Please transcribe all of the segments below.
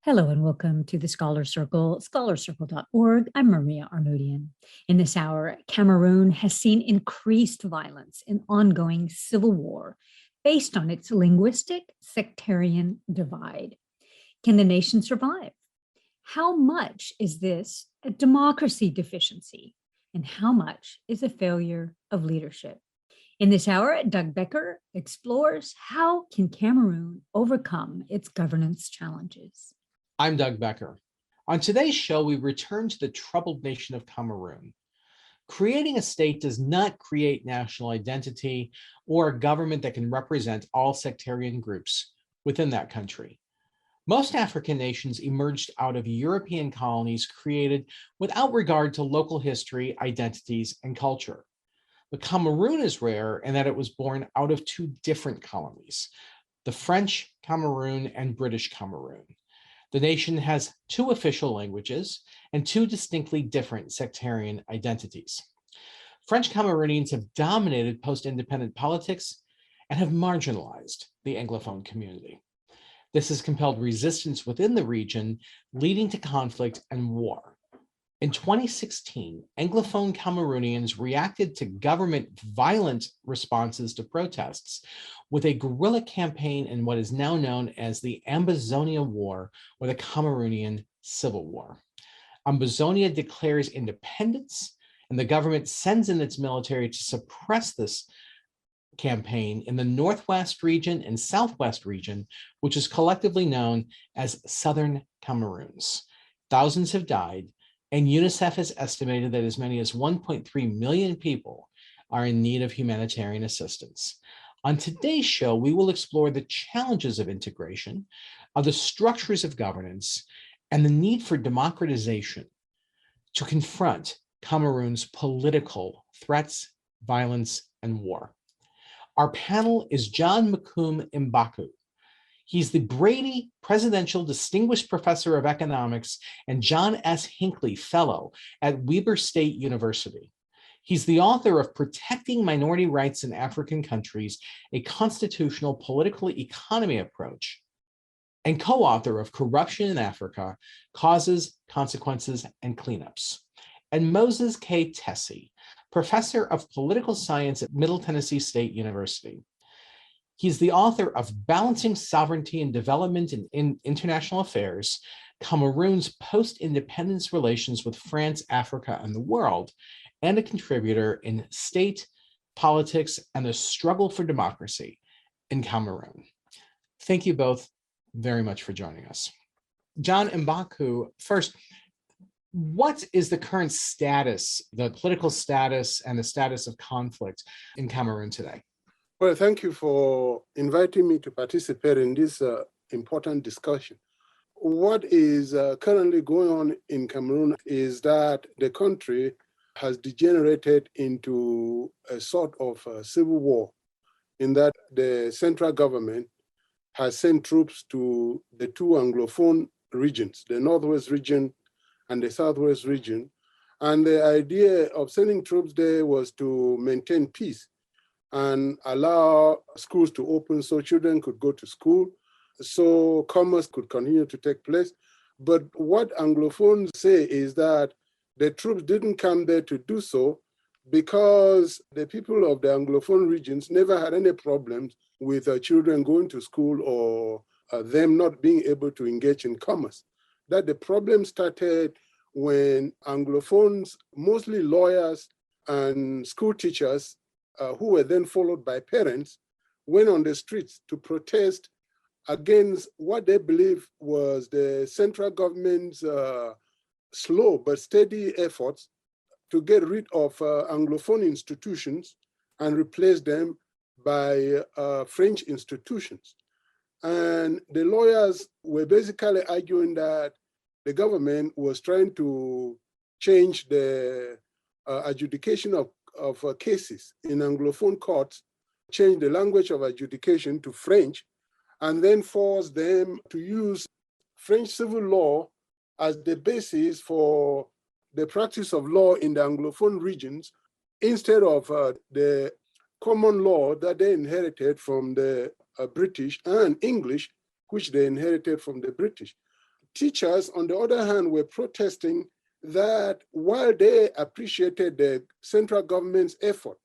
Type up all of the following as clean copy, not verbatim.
Hello and welcome to the Scholar Circle, scholarcircle.org. I'm Maria Armodian. In this hour, Cameroon has seen increased violence and ongoing civil war based on its linguistic sectarian divide. Can the nation survive? How much is this a democracy deficiency? And how much is a failure of leadership? In this hour, Doug Becker explores how can Cameroon overcome its governance challenges. I'm Doug Becker. On today's show, we return to the troubled nation of Cameroon. Creating a state does not create national identity or a government that can represent all sectarian groups within that country. Most African nations emerged out of European colonies created without regard to local history, identities, and culture. But Cameroon is rare in that it was born out of two different colonies, the French Cameroon and British Cameroon. The nation has two official languages and two distinctly different sectarian identities. French Cameroonians have dominated post-independent politics and have marginalized the Anglophone community. This has compelled resistance within the region, leading to conflict and war. In 2016, Anglophone Cameroonians reacted to government violent responses to protests with a guerrilla campaign in what is now known as the Ambazonia War, or the Cameroonian Civil War. Ambazonia declares independence, and the government sends in its military to suppress this campaign in the Northwest region and Southwest region, which is collectively known as Southern Cameroons. Thousands have died, and UNICEF has estimated that as many as 1.3 million people are in need of humanitarian assistance. On today's show, we will explore the challenges of integration, of the structures of governance, and the need for democratization to confront Cameroon's political threats, violence, and war. Our panel is John Mbaku. He's the Brady Presidential Distinguished Professor of Economics and John S. Hinckley Fellow at Weber State University. He's the author of Protecting Minority Rights in African Countries, a Constitutional Political Economy Approach, and co-author of Corruption in Africa, Causes, Consequences, and Cleanups. And Moses K. Tesi, Professor of Political Science at Middle Tennessee State University. He's the author of Balancing Sovereignty and Development in International Affairs, Cameroon's Post-Independence Relations with France, Africa, and the World, and a contributor in State, Politics, and the Struggle for Democracy in Cameroon. Thank you both very much for joining us. John Mbaku, first, what is the current status, the political status and the status of conflict in Cameroon today? Well, thank you for inviting me to participate in this important discussion. What is currently going on in Cameroon is that the country has degenerated into a sort of civil war, in that the central government has sent troops to the two Anglophone regions, the Northwest region and the Southwest region. And the idea of sending troops there was to maintain peace and allow schools to open so children could go to school, so commerce could continue to take place. But what Anglophones say is that the troops didn't come there to do so because the people of the Anglophone regions never had any problems with children going to school or them not being able to engage in commerce. That the problem started when Anglophones, mostly lawyers and school teachers, who were then followed by parents, went on the streets to protest against what they believe was the central government's slow but steady efforts to get rid of Anglophone institutions and replace them by French institutions. And the lawyers were basically arguing that the government was trying to change the adjudication of cases in Anglophone courts, change the language of adjudication to French, and then force them to use French civil law as the basis for the practice of law in the Anglophone regions, instead of the common law that they inherited from the British and English, which they inherited from the British. Teachers, on the other hand, were protesting that while they appreciated the central government's effort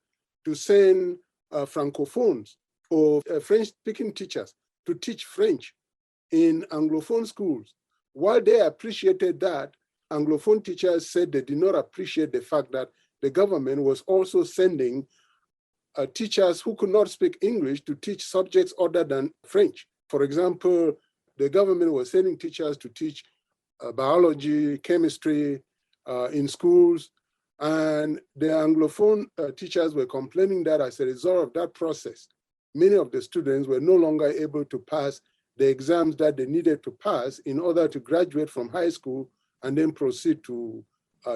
to send Francophones or French-speaking teachers to teach French in Anglophone schools, while they appreciated that, Anglophone teachers said they did not appreciate the fact that the government was also sending teachers who could not speak English to teach subjects other than French. For example, the government was sending teachers to teach biology, chemistry in schools, and the Anglophone teachers were complaining that as a result of that process, many of the students were no longer able to pass the exams that they needed to pass in order to graduate from high school and then proceed to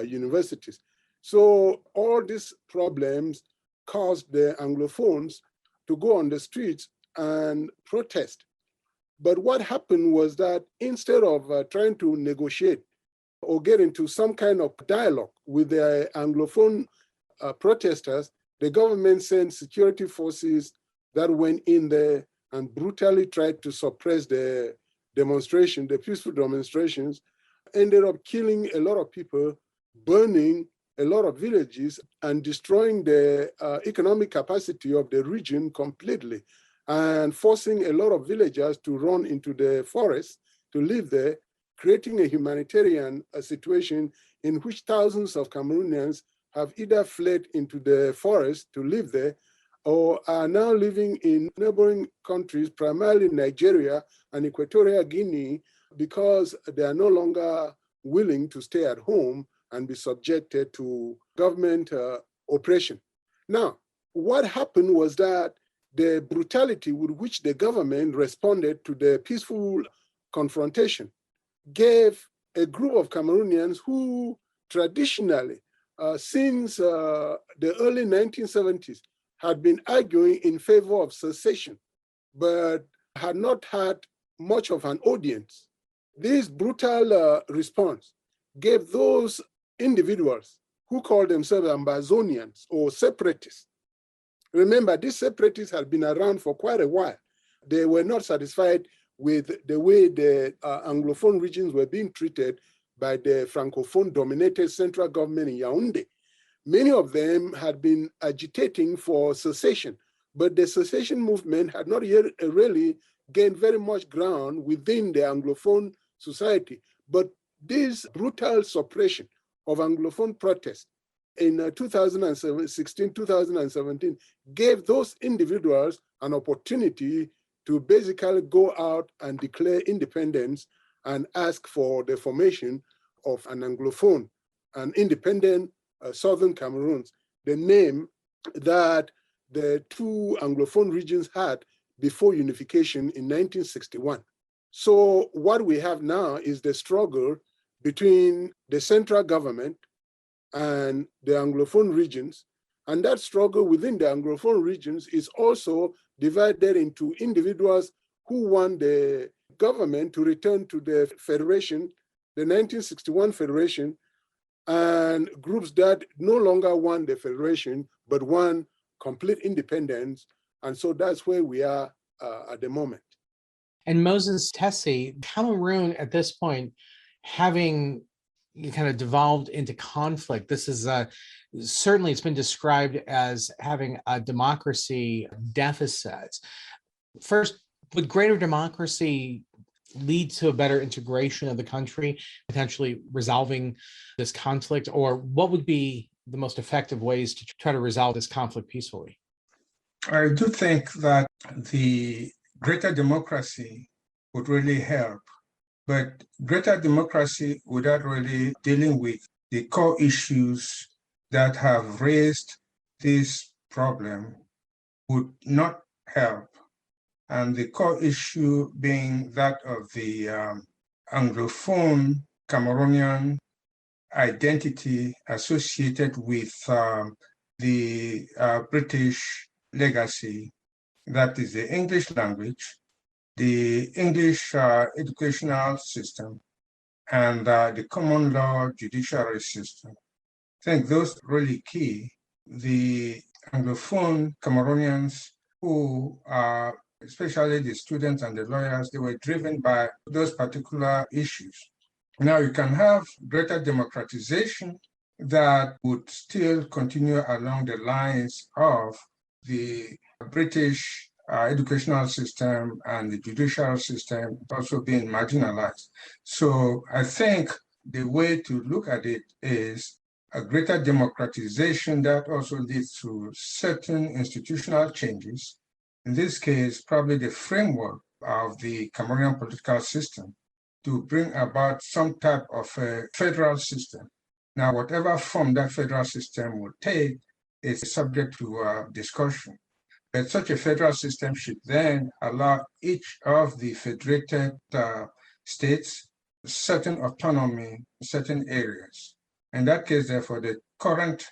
universities. So all these problems caused the Anglophones to go on the streets and protest. But what happened was that instead of trying to negotiate or get into some kind of dialogue with the Anglophone protesters, the government sent security forces that went in there and brutally tried to suppress the demonstration, the peaceful demonstrations, ended up killing a lot of people, burning a lot of villages, and destroying the economic capacity of the region completely, and forcing a lot of villagers to run into the forest to live there, creating a humanitarian situation in which thousands of Cameroonians have either fled into the forest to live there or are now living in neighboring countries, primarily Nigeria and Equatorial Guinea, because they are no longer willing to stay at home and be subjected to government oppression. Now, what happened was that the brutality with which the government responded to the peaceful confrontation gave a group of Cameroonians who traditionally, since the early 1970s, had been arguing in favor of secession, but had not had much of an audience. This brutal response gave those individuals who called themselves Ambazonians or separatists. Remember, these separatists had been around for quite a while. They were not satisfied with the way the Anglophone regions were being treated by the Francophone-dominated central government in Yaoundé. Many of them had been agitating for secession, but the secession movement had not yet really gained very much ground within the Anglophone society. But this brutal suppression of Anglophone protests in 2016, 2017 gave those individuals an opportunity to basically go out and declare independence and ask for the formation of an Anglophone, an independent Southern Cameroon, the name that the two Anglophone regions had before unification in 1961. So what we have now is the struggle between the central government and the Anglophone regions. And that struggle within the Anglophone regions is also divided into individuals who want the government to return to the federation, the 1961 federation, and groups that no longer want the federation, but want complete independence. And so that's where we are at the moment. And Moses, Tesi, Cameroon at this point, having kind of devolved into conflict, this is certainly it's been described as having a democracy deficit. First, would greater democracy lead to a better integration of the country, potentially resolving this conflict? Or what would be the most effective ways to try to resolve this conflict peacefully? I do think that the greater democracy would really help, but greater democracy without really dealing with the core issues that have raised this problem would not help. And the core issue being that of the Anglophone Cameroonian identity associated with the British legacy, that is the English language, the English educational system, and the common law judiciary system. I think those are really key. The Anglophone Cameroonians who are especially the students and the lawyers, they were driven by those particular issues. Now you can have greater democratization that would still continue along the lines of the British educational system and the judicial system also being marginalized. So I think the way to look at it is a greater democratization that also leads to certain institutional changes. In this case, probably the framework of the Cameroonian political system to bring about some type of a federal system. Now, whatever form that federal system will take is subject to discussion. But such a federal system should then allow each of the federated states certain autonomy in certain areas. In that case, therefore, the current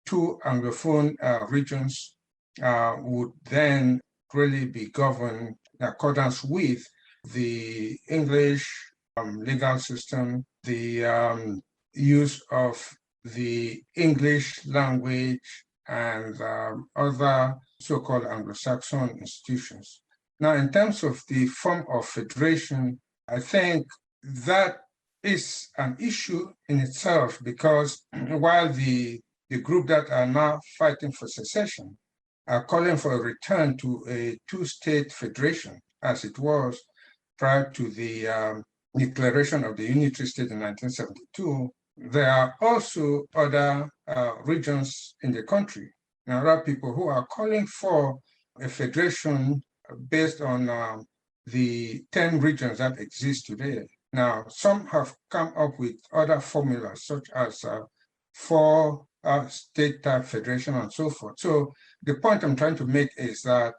two Anglophone regions would then really be governed in accordance with the English legal system, the use of the English language, and other so-called Anglo-Saxon institutions. Now, in terms of the form of federation, I think that is an issue in itself because while the group that are now fighting for secession are calling for a return to a two-state federation as it was prior to the declaration of the unitary state in 1972, there are also other regions in the country. There are people who are calling for a federation based on the 10 regions that exist today. Now, some have come up with other formulas, such as four-state type federation and so forth. So the point I'm trying to make is that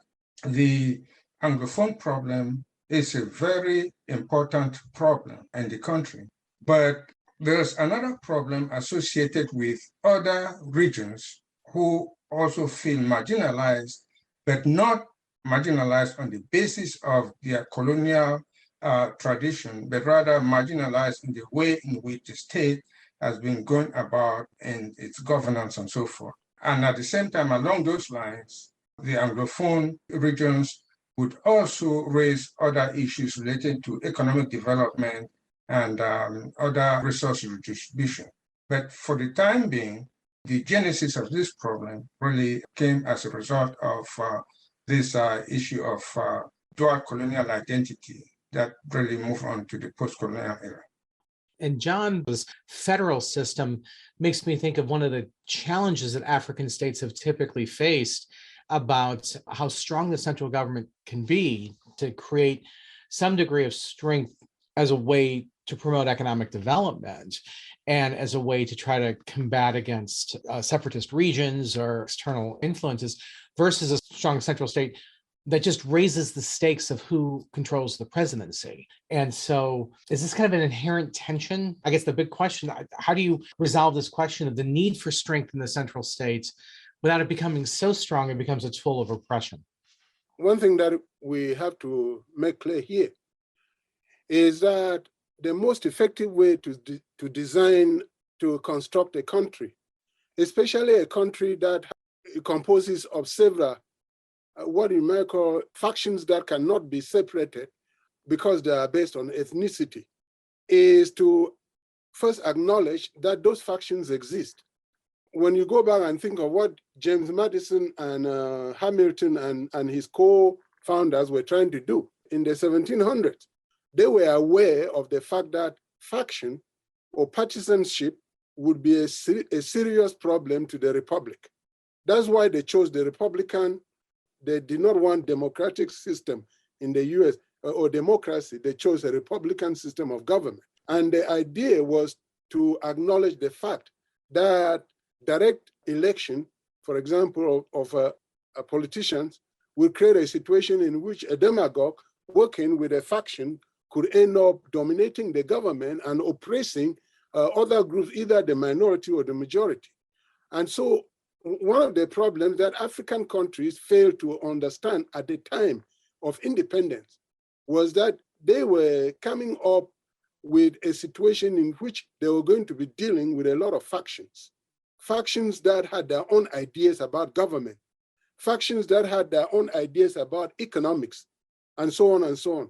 the Anglophone problem is a very important problem in the country. But there's another problem associated with other regions who also feel marginalized, but not marginalized on the basis of their colonial tradition, but rather marginalized in the way in which the state has been going about in its governance and so forth. And at the same time, along those lines, the Anglophone regions would also raise other issues related to economic development and other resource redistribution. But for the time being, the genesis of this problem really came as a result of this issue of dual colonial identity that really moved on to the post-colonial era. And John's federal system makes me think of one of the challenges that African states have typically faced about how strong the central government can be to create some degree of strength as a way to promote economic development and as a way to try to combat against separatist regions or external influences versus a strong central state that just raises the stakes of who controls the presidency. And so is this kind of an inherent tension? I guess the big question, how do you resolve this question of the need for strength in the central states without it becoming so strong it becomes a tool of oppression? One thing that we have to make clear here is that the most effective way to design, to construct a country, especially a country that composes of several, what you might call factions that cannot be separated because they are based on ethnicity, is to first acknowledge that those factions exist. When you go back and think of what James Madison and Hamilton and his co-founders were trying to do in the 1700s, they were aware of the fact that faction or partisanship would be a serious problem to the republic. That's why they chose the Republican. They did not want democratic system in the US or democracy. They chose a Republican system of government. And the idea was to acknowledge the fact that direct election, for example, of politicians, will create a situation in which a demagogue working with a faction could end up dominating the government and oppressing other groups, either the minority or the majority. And so one of the problems that African countries failed to understand at the time of independence was that they were coming up with a situation in which they were going to be dealing with a lot of factions. Factions that had their own ideas about government, factions that had their own ideas about economics, and so on and so on.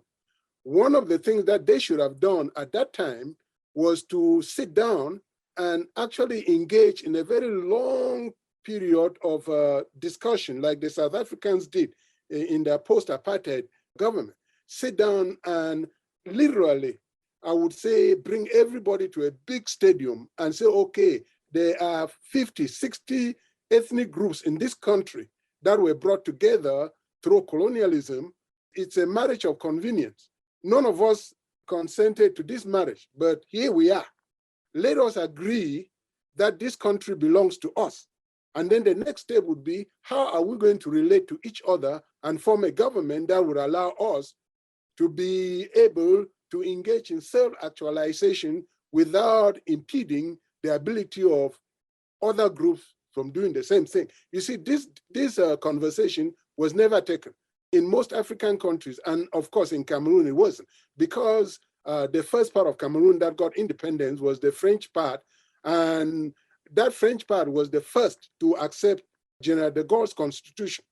One of the things that they should have done at that time was to sit down and actually engage in a very long period of discussion, like the South Africans did in their post-apartheid government. Sit down and literally, I would say, bring everybody to a big stadium and say, okay, there are 50, 60 ethnic groups in this country that were brought together through colonialism. It's a marriage of convenience. None of us consented to this marriage, but here we are. Let us agree that this country belongs to us. And then the next step would be, how are we going to relate to each other and form a government that would allow us to be able to engage in self-actualization without impeding the ability of other groups from doing the same thing. You see, this conversation was never taken. In most African countries, and of course in Cameroon it wasn't, because the first part of Cameroon that got independence was the French part, and that French part was the first to accept General de Gaulle's constitution.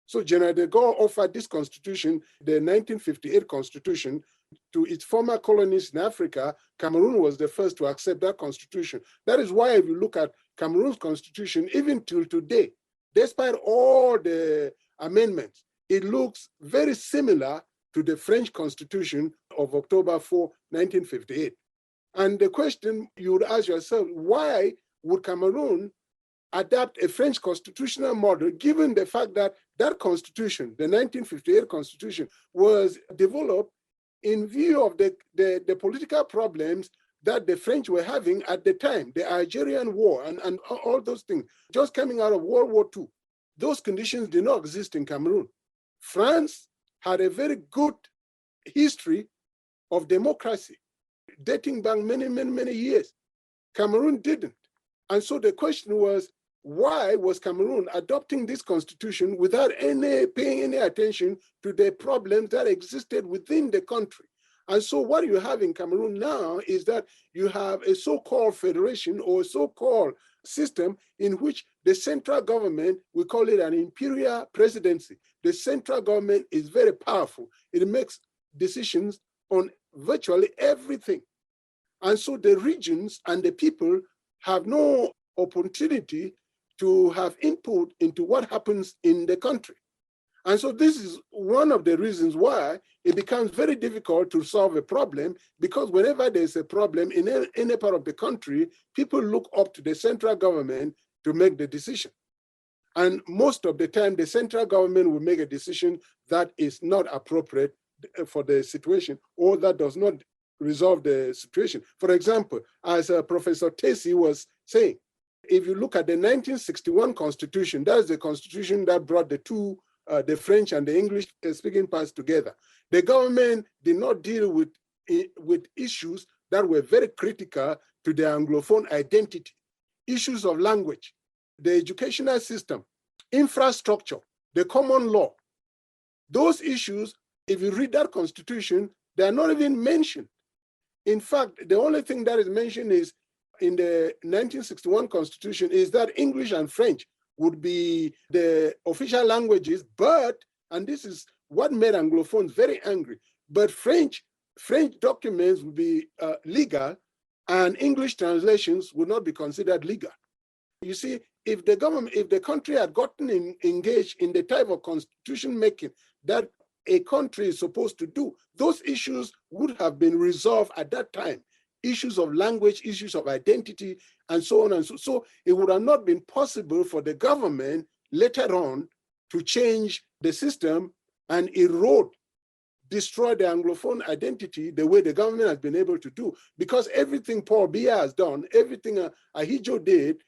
So General de Gaulle offered this constitution, the 1958 constitution, to its former colonies in Africa. Cameroon was the first to accept that constitution. That is why if you look at Cameroon's constitution, even till today, despite all the amendments, it looks very similar to the French constitution of October 4, 1958. And the question you would ask yourself, why would Cameroon adapt a French constitutional model, given the fact that that constitution, the 1958 constitution, was developed in view of the political problems that the French were having at the time, the Algerian War and all those things, just coming out of World War II. Those conditions did not exist in Cameroon. France had a very good history of democracy, dating back many, many, many years. Cameroon didn't. And so the question was, why was Cameroon adopting this constitution without paying any attention to the problems that existed within the country? And so what you have in Cameroon now is that you have a so-called federation or a so-called system in which the central government, we call it an imperial presidency. The central government is very powerful. It makes decisions on virtually everything. And so the regions and the people have no opportunity to have input into what happens in the country. And so this is one of the reasons why it becomes very difficult to solve a problem, because whenever there's a problem in any part of the country, people look up to the central government to make the decision. And most of the time, the central government will make a decision that is not appropriate for the situation, or that does not resolve the situation. For example, as Professor Tesi was saying, if you look at the 1961 Constitution, that's the Constitution that brought the two, the French and the English-speaking parts together. The government did not deal with issues that were very critical to the Anglophone identity, issues of language, the educational system, infrastructure, the common law. Those issues, if you read that Constitution, they are not even mentioned. In fact, the only thing that is mentioned is in the 1961 Constitution is that English and French would be the official languages, but, and this is what made Anglophones very angry, but French documents would be legal and English translations would not be considered legal. You see, if the country had gotten engaged in the type of constitution making that a country is supposed to do, those issues would have been resolved at that time. Issues of language, issues of identity, and so on and so. So it would have not been possible for the government later on to change the system and destroy the Anglophone identity the way the government has been able to do. Because everything Paul Biya has done, everything Ahidjo did,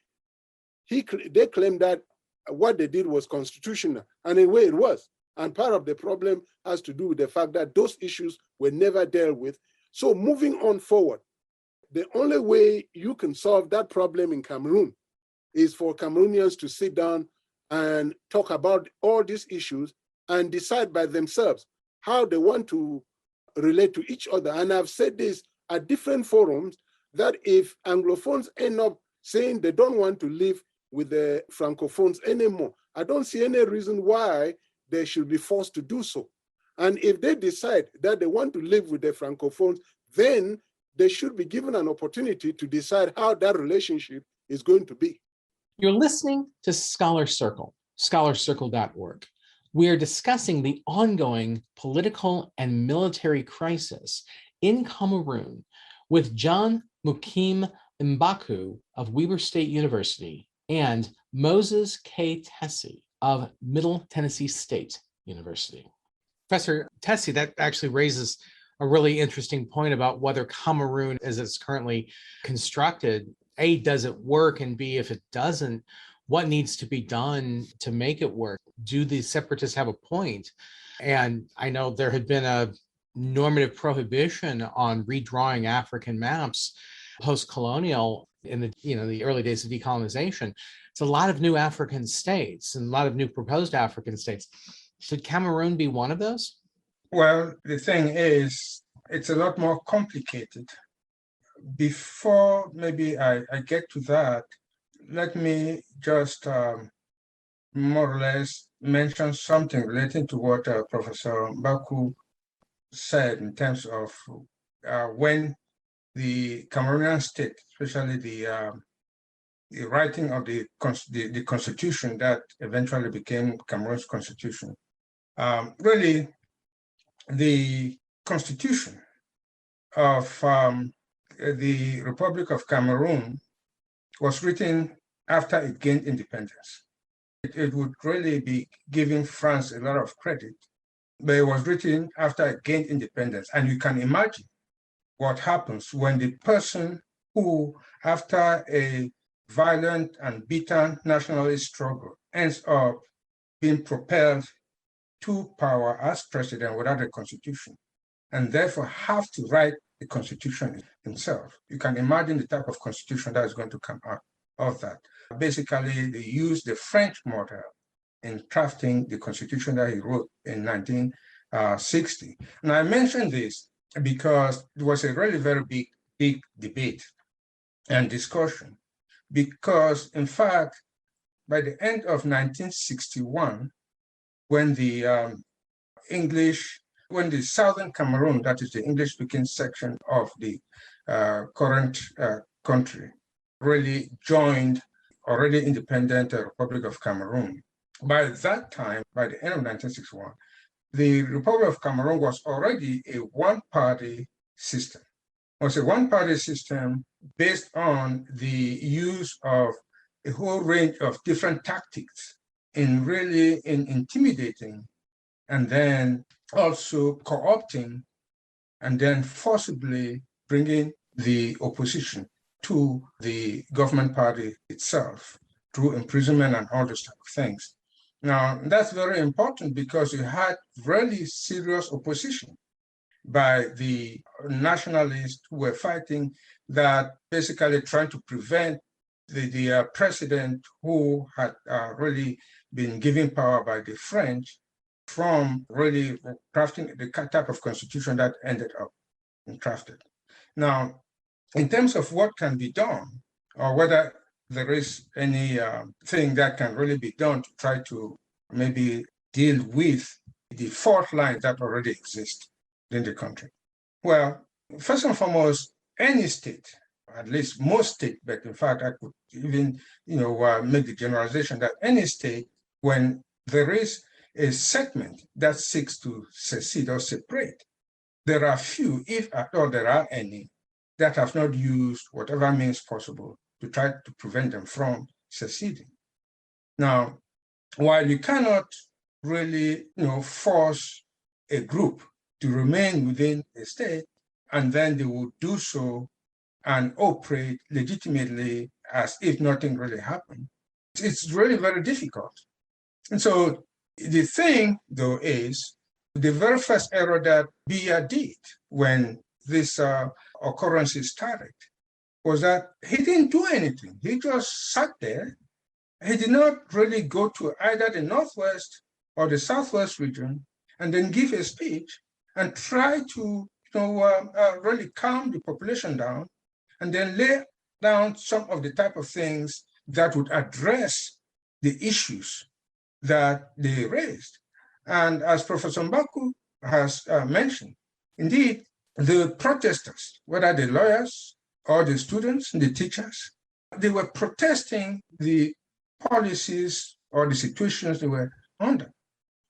they claim that what they did was constitutional, and in a way it was. And part of the problem has to do with the fact that those issues were never dealt with. So moving on forward, the only way you can solve that problem in Cameroon is for Cameroonians to sit down and talk about all these issues and decide by themselves how they want to relate to each other. And I've said this at different forums, that if Anglophones end up saying they don't want to live with the Francophones anymore, I don't see any reason why they should be forced to do so. And if they decide that they want to live with the Francophones, then they should be given an opportunity to decide how that relationship is going to be. You're listening to Scholar Circle, scholarscircle.org. We are discussing the ongoing political and military crisis in Cameroon with John Mukim Mbaku of Weber State University and Moses K. Tesi of Middle Tennessee State University. Professor Tesi, that actually raises a really interesting point about whether Cameroon, as it's currently constructed, A, does it work, and B, if it doesn't, what needs to be done to make it work? Do the separatists have a point? And I know there had been a normative prohibition on redrawing African maps post-colonial in the early days of decolonization. It's a lot of new African states and a lot of new proposed African states. Should Cameroon be one of those? Well, the thing is, it's a lot more complicated. Before maybe I get to that, let me just more or less mention something relating to what Professor Mbaku said in terms of when the Cameroonian state, especially the writing of the constitution that eventually became Cameroon's constitution. Really, the constitution of the Republic of Cameroon was written after it gained independence. It would really be giving France a lot of credit, but it was written after it gained independence. And you can imagine what happens when the person who, after a violent and bitter nationalist struggle, ends up being propelled to power as president without a constitution, and therefore have to write the constitution himself. You can imagine the type of constitution that is going to come out of that. Basically, they used the French model in crafting the constitution that he wrote in 1960. And I mention this because it was a really very big debate and discussion, because in fact, by the end of 1961, when the when the southern Cameroon, that is the English-speaking section of the current country, really joined already independent Republic of Cameroon. By that time, by the end of 1961, the Republic of Cameroon was already a one-party system. It was a one-party system based on the use of a whole range of different tactics in really intimidating and then also co-opting and then forcibly bringing the opposition to the government party itself through imprisonment and all those type of things. Now, that's very important because you had really serious opposition by the nationalists who were fighting that, basically trying to prevent the president who had really been given power by the French from really crafting the type of constitution that ended up being crafted. Now, in terms of what can be done, or whether there is any thing that can really be done to try to maybe deal with the fault lines that already exist in the country. Well, first and foremost, any state, at least most states, but in fact, I could even make the generalization that any state, when there is a segment that seeks to secede or separate, there are few, if at all there are any, that have not used whatever means possible to try to prevent them from seceding. Now, while you cannot really force a group to remain within a state, and then they will do so and operate legitimately as if nothing really happened, it's really very difficult. And so the thing, though, is the very first error that Biya did when this occurrences started was that he didn't do anything. He just sat there. He did not really go to either the Northwest or the Southwest region and then give a speech and try to really calm the population down and then lay down some of the type of things that would address the issues that they raised. And as Professor Mbaku has mentioned. Indeed, the protesters, whether the lawyers or the students and the teachers, they were protesting the policies or the situations they were under.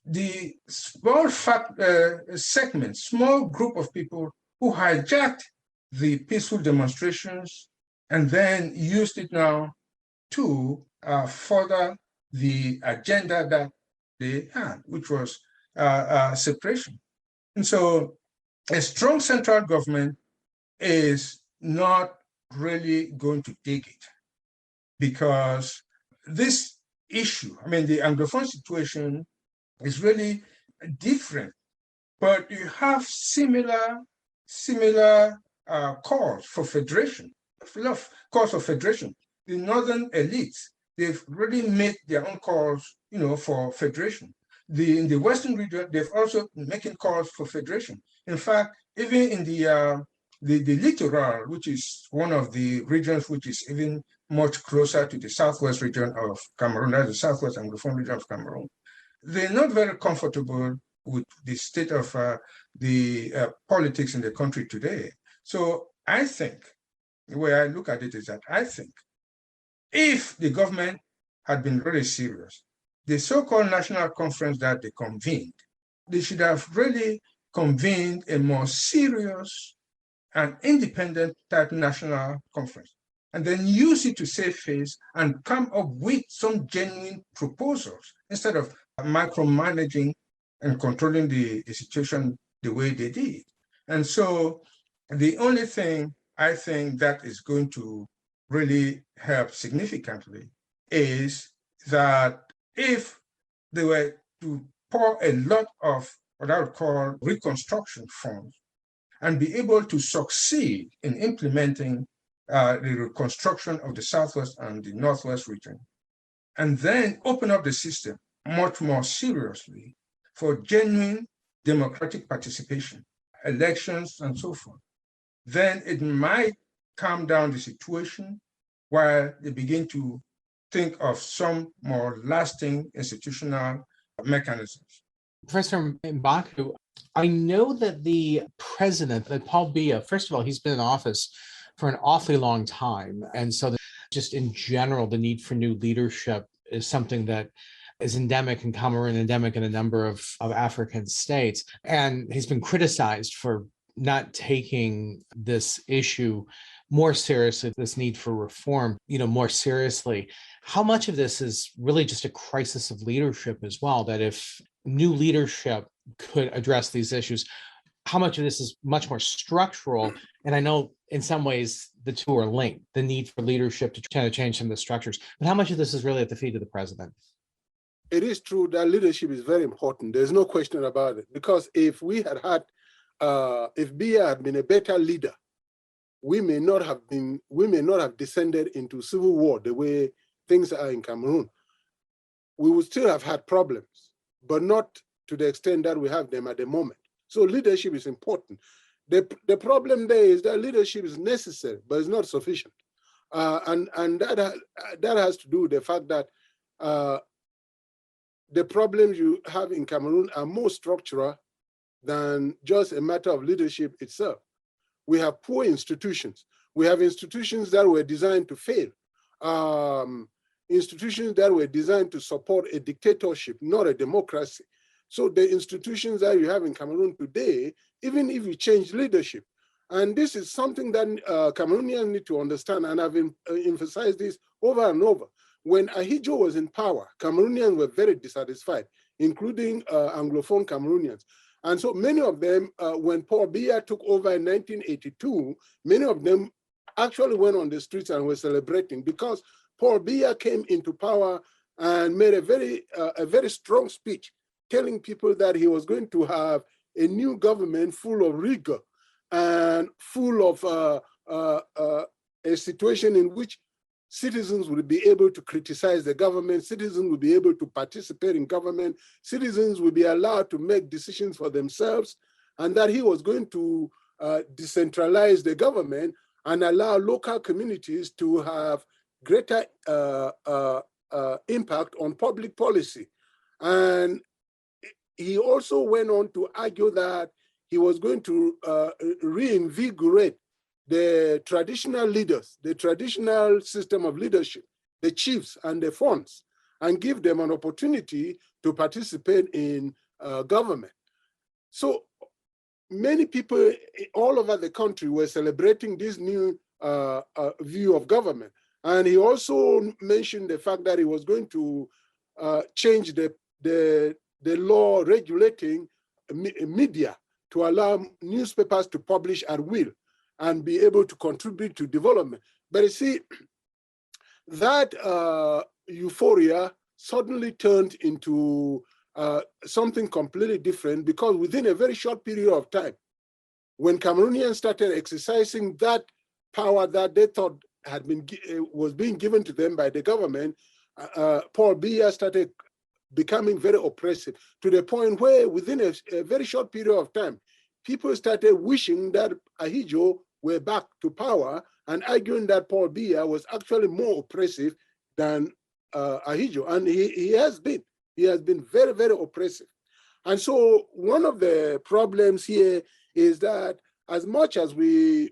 The small segment, small group of people who hijacked the peaceful demonstrations and then used it now to further the agenda that they had, which was separation. And so a strong central government is not really going to take it, because this issue, I mean, the Anglophone situation is really different, but you have similar calls for federation, calls for federation. The northern elites, they've really made their own calls, for federation. In the Western region, they've also making calls for federation. In fact, even in the littoral, which is one of the regions which is even much closer to the southwest region of Cameroon, that's the southwest Anglophone region of Cameroon, they're not very comfortable with the state of the politics in the country today. So I think, the way I look at it is that I think if the government had been really serious, the so-called national conference that they convened, they should have really convened a more serious and independent type national conference, and then use it to save face and come up with some genuine proposals instead of micromanaging and controlling the situation the way they did. And so the only thing I think that is going to really help significantly is that if they were to pour a lot of what I would call reconstruction funds and be able to succeed in implementing the reconstruction of the Southwest and the Northwest region, and then open up the system much more seriously for genuine democratic participation, elections, and so forth, then it might calm down the situation while they begin to think of some more lasting institutional mechanisms. Professor Mbaku, I know that the president, that Paul Biya, first of all, he's been in office for an awfully long time. And so just in general, the need for new leadership is something that is endemic in Cameroon, endemic in a number of African states. And he's been criticized for not taking this issue more seriously, this need for reform, more seriously. How much of this is really just a crisis of leadership as well, that if new leadership could address these issues, how much of this is much more structural? And I know in some ways the two are linked, the need for leadership to kind of change some of the structures, but how much of this is really at the feet of the president? It is true that leadership is very important. There's no question about it. Because if we had if Biya had been a better leader, we may not have descended into civil war the way things are in Cameroon. We would still have had problems, but not to the extent that we have them at the moment. So leadership is important. The problem there is that leadership is necessary, but it's not sufficient. And that has to do with the fact that the problems you have in Cameroon are more structural than just a matter of leadership itself. We have poor institutions. We have institutions that were designed to fail. Institutions that were designed to support a dictatorship, not a democracy. So the institutions that you have in Cameroon today, even if you change leadership, and this is something that Cameroonians need to understand, and I've emphasized this over and over. When Ahidjo was in power, Cameroonians were very dissatisfied, including Anglophone Cameroonians. And so many of them, when Paul Biya took over in 1982, many of them actually went on the streets and were celebrating because Paul Biya came into power and made a very strong speech telling people that he was going to have a new government full of rigor and full of a situation in which citizens will be able to criticize the government, citizens will be able to participate in government, citizens will be allowed to make decisions for themselves, and that he was going to decentralize the government and allow local communities to have greater impact on public policy. And he also went on to argue that he was going to reinvigorate the traditional leaders, the traditional system of leadership, the chiefs and the fonts, and give them an opportunity to participate in government. So many people all over the country were celebrating this new view of government. And he also mentioned the fact that he was going to change the law regulating media to allow newspapers to publish at will and be able to contribute to development. But you see, that euphoria suddenly turned into something completely different, because within a very short period of time, when Cameroonians started exercising that power that they thought had been was being given to them by the government, Paul Biya started becoming very oppressive, to the point where within a very short period of time, people started wishing that Ahidjo were back to power and arguing that Paul Biya was actually more oppressive than Ahidjo. And he has been very, very oppressive. And so one of the problems here is that as much as we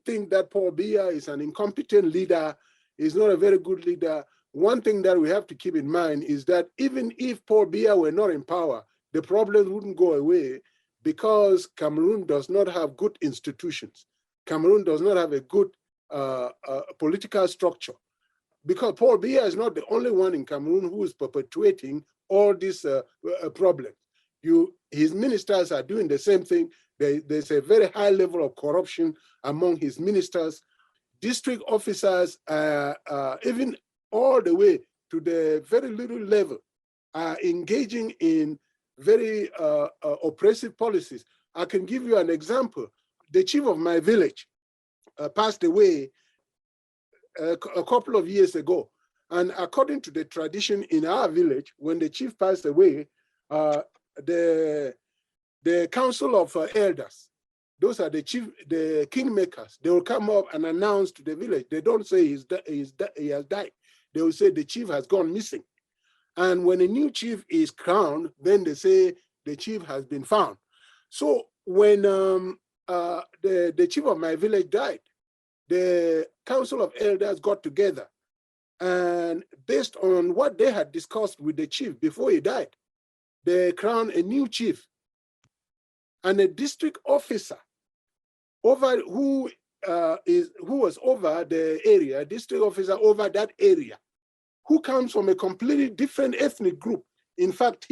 think that Paul Biya is an incompetent leader, is not a very good leader, one thing that we have to keep in mind is that even if Paul Biya were not in power, the problem wouldn't go away, because Cameroon does not have good institutions. Cameroon does not have a good political structure, because Paul Biya is not the only one in Cameroon who is perpetuating all these problems. His ministers are doing the same thing. There's a very high level of corruption among his ministers. District officers, even all the way to the very little level, are engaging in very oppressive policies. I can give you an example. The chief of my village passed away a couple of years ago. And according to the tradition in our village, when the chief passed away, the council of elders, those are the kingmakers, they will come up and announce to the village. They don't say he has died. They will say the chief has gone missing. And when a new chief is crowned, then they say the chief has been found. So when the chief of my village died, the council of elders got together, and based on what they had discussed with the chief before he died, they crowned a new chief, and a district officer who was over the area, district officer over that area, who comes from a completely different ethnic group. In fact,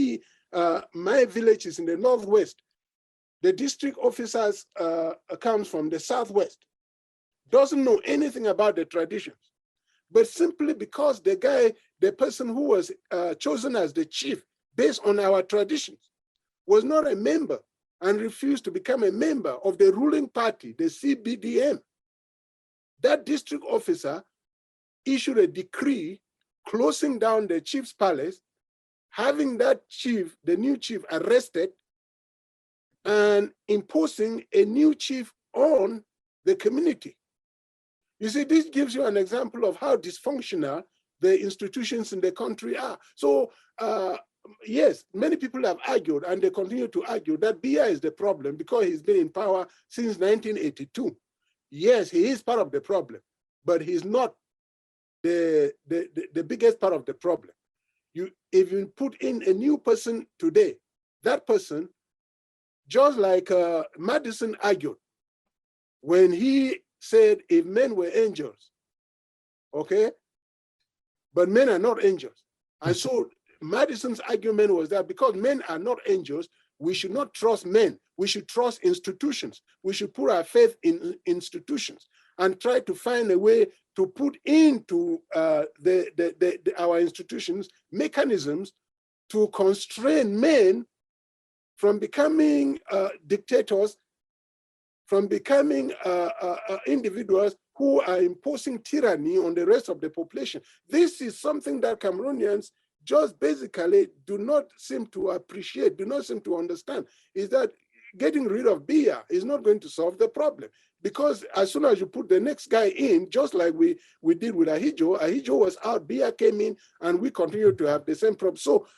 my village is in the northwest. The district officer comes from the southwest, doesn't know anything about the traditions, but simply because the person who was chosen as the chief based on our traditions was not a member and refused to become a member of the ruling party, the CBDM. That district officer issued a decree closing down the chief's palace, having that chief, the new chief, arrested, and imposing a new chief on the community. You see, this gives you an example of how dysfunctional the institutions in the country are. So, yes, many people have argued, and they continue to argue, that Biya is the problem because he's been in power since 1982. Yes, he is part of the problem, but he's not the biggest part of the problem. If you put in a new person today, that person, just like Madison argued, when he said if men were angels, okay, but men are not angels. And so Madison's argument was that because men are not angels, we should not trust men. We should trust institutions. We should put our faith in institutions and try to find a way to put into our institutions mechanisms to constrain men from becoming dictators, from becoming individuals who are imposing tyranny on the rest of the population. This is something that Cameroonians just basically do not seem to appreciate, do not seem to understand, is that getting rid of Biya is not going to solve the problem. Because as soon as you put the next guy in, just like we did with Ahidjo was out, Biya came in, and we continue to have the same problem. So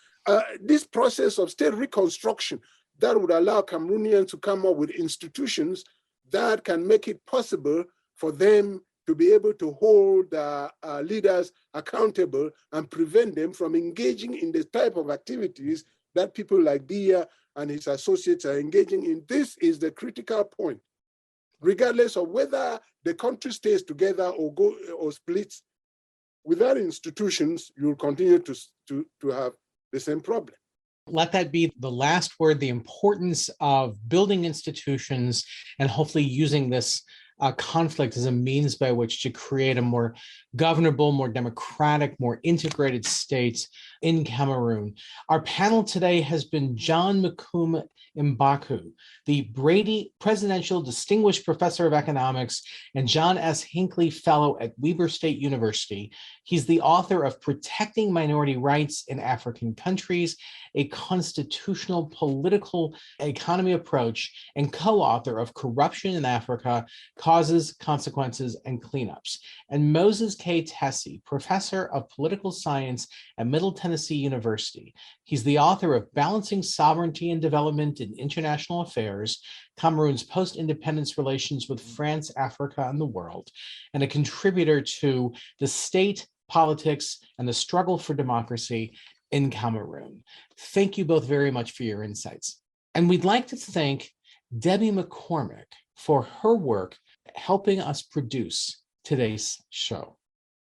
this process of state reconstruction that would allow Cameroonians to come up with institutions that can make it possible for them to be able to hold leaders accountable and prevent them from engaging in the type of activities that people like Dia and his associates are engaging in. This is the critical point. Regardless of whether the country stays together or splits, without institutions, you'll continue to have the same problem. Let that be the last word, the importance of building institutions and hopefully using this conflict as a means by which to create a more governable, more democratic, more integrated state in Cameroon. Our panel today has been John Mbaku, the Brady Presidential Distinguished Professor of Economics and John S. Hinckley Fellow at Weber State University. He's the author of Protecting Minority Rights in African Countries, a constitutional political economy approach, and co-author of Corruption in Africa, Causes, Consequences, and Cleanups. And Moses K. Tesi, Professor of Political Science at Middle Tennessee University. He's the author of Balancing Sovereignty and Development in International Affairs, Cameroon's Post-Independence Relations with France, Africa, and the World, and a contributor to The State, Politics, and the Struggle for Democracy in Cameroon. Thank you both very much for your insights. And we'd like to thank Debbie McCormick for her work helping us produce today's show.